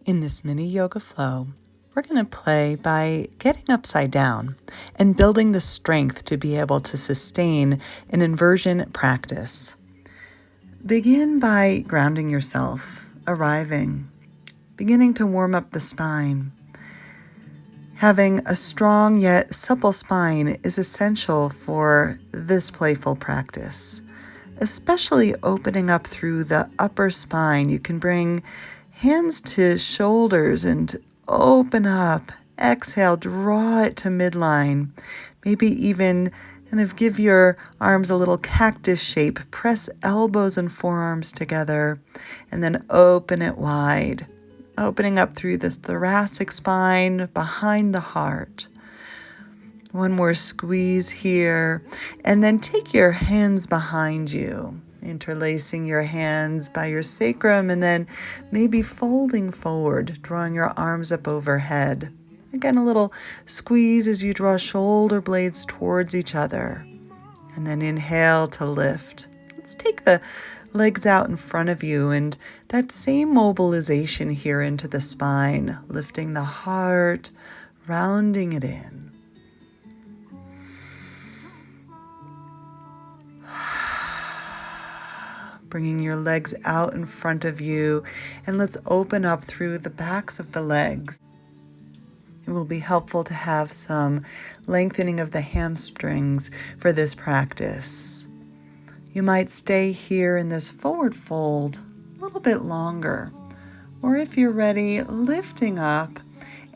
In this mini yoga flow, we're going to play by getting upside down and building the strength to be able to sustain an inversion practice. Begin by grounding yourself, beginning to warm up the spine. Having a strong yet supple spine is essential for this playful practice, especially opening up through the upper spine. You can bring hands to shoulders and open up. Exhale, draw it to midline. Maybe even kind of give your arms a little cactus shape. Press elbows and forearms together and then open it wide. Opening up through the thoracic spine, behind the heart. One more squeeze here. And then take your hands behind you, interlacing your hands by your sacrum and then maybe folding forward, drawing your arms up overhead. Again, a little squeeze as you draw shoulder blades towards each other. And then inhale to lift. Let's take the legs out in front of you and that same mobilization here into the spine, lifting the heart, rounding it in. Bringing your legs out in front of you, and let's open up through the backs of the legs. It will be helpful to have some lengthening of the hamstrings for this practice. You might stay here in this forward fold a little bit longer, or if you're ready, lifting up,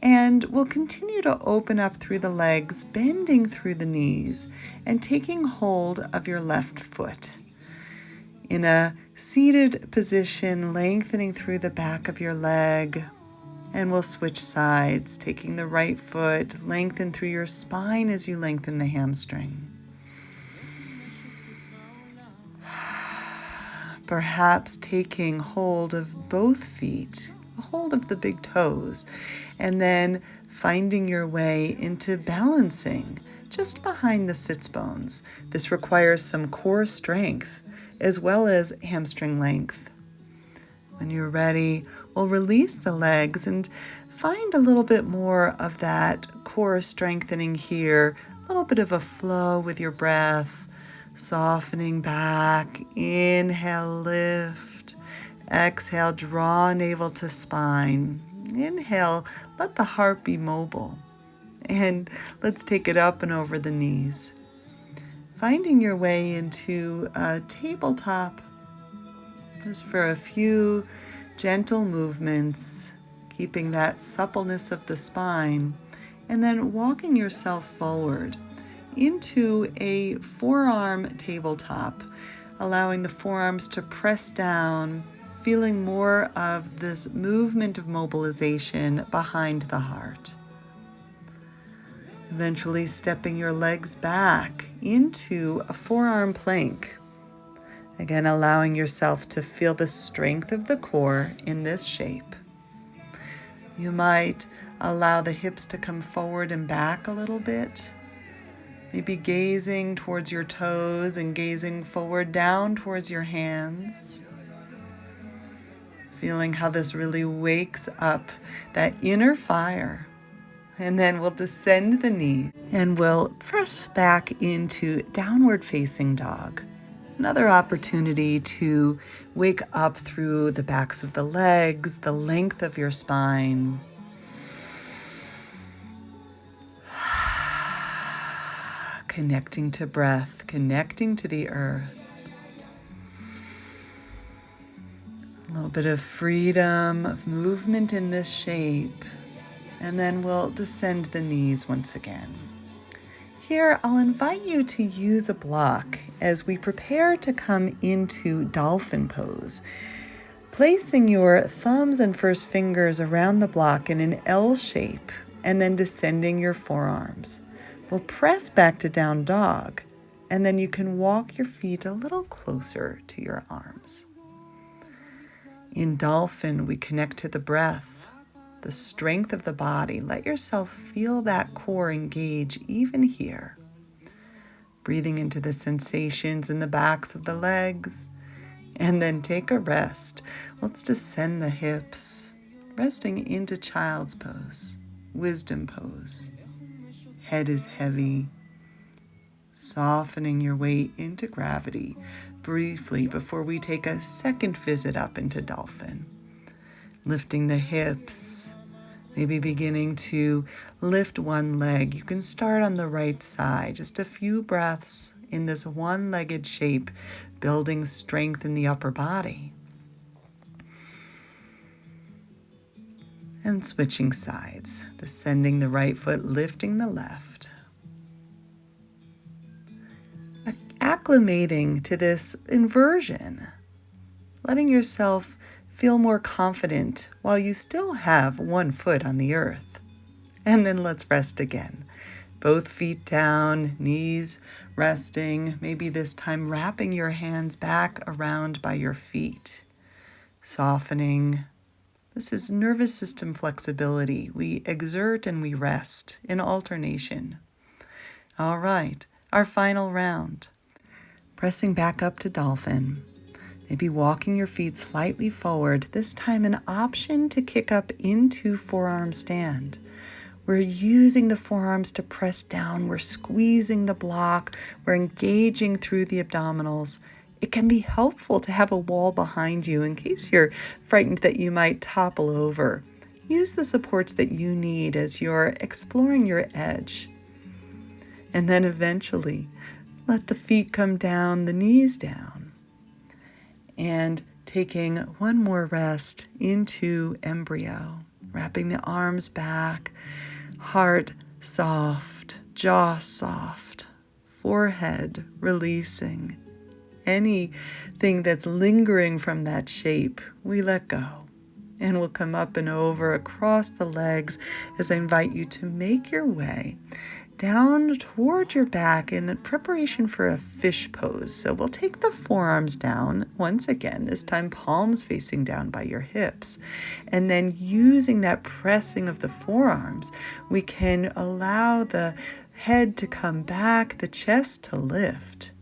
and we'll continue to open up through the legs, bending through the knees, and taking hold of your left foot. In a seated position, lengthening through the back of your leg, and we'll switch sides, taking the right foot, lengthen through your spine as you lengthen the hamstring. Perhaps taking hold of both feet, hold of the big toes, and then finding your way into balancing just behind the sits bones. This requires some core strength as well as hamstring length. When you're ready, we'll release the legs and find a little bit more of that core strengthening here, a little bit of a flow with your breath, softening back. Inhale, lift. Exhale, draw navel to spine. Inhale, let the heart be mobile. And let's take it up and over the knees. Finding your way into a tabletop, just for a few gentle movements, keeping that suppleness of the spine, and then walking yourself forward into a forearm tabletop, allowing the forearms to press down, feeling more of this movement of mobilization behind the heart. Eventually stepping your legs back into a forearm plank. Again, allowing yourself to feel the strength of the core in this shape. You might allow the hips to come forward and back a little bit. Maybe gazing towards your toes and gazing forward down towards your hands. Feeling how this really wakes up that inner fire. And then we'll descend the knee and we'll press back into downward facing dog. Another opportunity to wake up through the backs of the legs, the length of your spine. Connecting to breath, connecting to the earth. A little bit of freedom, of movement in this shape. And then we'll descend the knees once again. Here, I'll invite you to use a block as we prepare to come into Dolphin pose. Placing your thumbs and first fingers around the block in an L shape, and then descending your forearms. We'll press back to down dog, and then you can walk your feet a little closer to your arms. In Dolphin, we connect to the breath, the strength of the body. Let yourself feel that core engage even here. Breathing into the sensations in the backs of the legs, and then take a rest. Let's descend the hips, resting into child's pose, wisdom pose. Head is heavy, softening your way into gravity briefly before we take a second visit up into Dolphin. Lifting the hips, maybe beginning to lift one leg. You can start on the right side, just a few breaths in this one-legged shape, building strength in the upper body. And switching sides, descending the right foot, lifting the left. Acclimating to this inversion, letting yourself feel more confident while you still have one foot on the earth. And then let's rest again. Both feet down, knees resting, maybe this time wrapping your hands back around by your feet, softening. This is nervous system flexibility. We exert and we rest in alternation. All right, our final round. Pressing back up to Dolphin. Maybe walking your feet slightly forward, this time an option to kick up into forearm stand. We're using the forearms to press down. We're squeezing the block. We're engaging through the abdominals. It can be helpful to have a wall behind you in case you're frightened that you might topple over. Use the supports that you need as you're exploring your edge. And then eventually, let the feet come down, the knees down. And taking one more rest into embryo, wrapping the arms back, heart soft, jaw soft, forehead releasing. Anything that's lingering from that shape, we let go. And we'll come up and over across the legs as I invite you to make your way down toward your back in preparation for a fish pose. So we'll take the forearms down once again, this time palms facing down by your hips. And then using that pressing of the forearms, we can allow the head to come back, the chest to lift,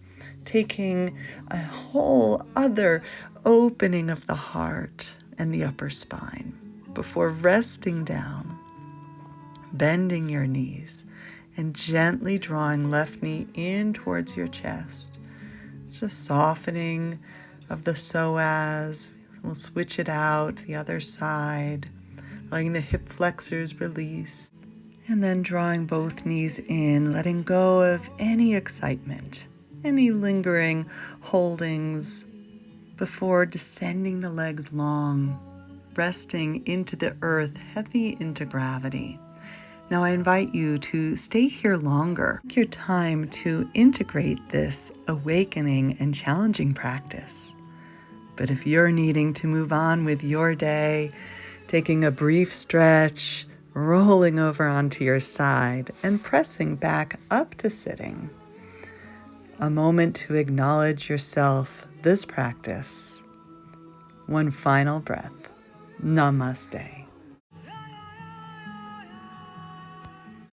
taking a whole other opening of the heart and the upper spine before resting down, bending your knees, and gently drawing left knee in towards your chest. Just softening of the psoas. We'll switch it out the other side, letting the hip flexors release. And then drawing both knees in, letting go of any excitement, any lingering holdings before descending the legs long, resting into the earth, heavy into gravity. Now I invite you to stay here longer. Take your time to integrate this awakening and challenging practice. But if you're needing to move on with your day, taking a brief stretch, rolling over onto your side, and pressing back up to sitting. A moment to acknowledge yourself, this practice. One final breath. Namaste.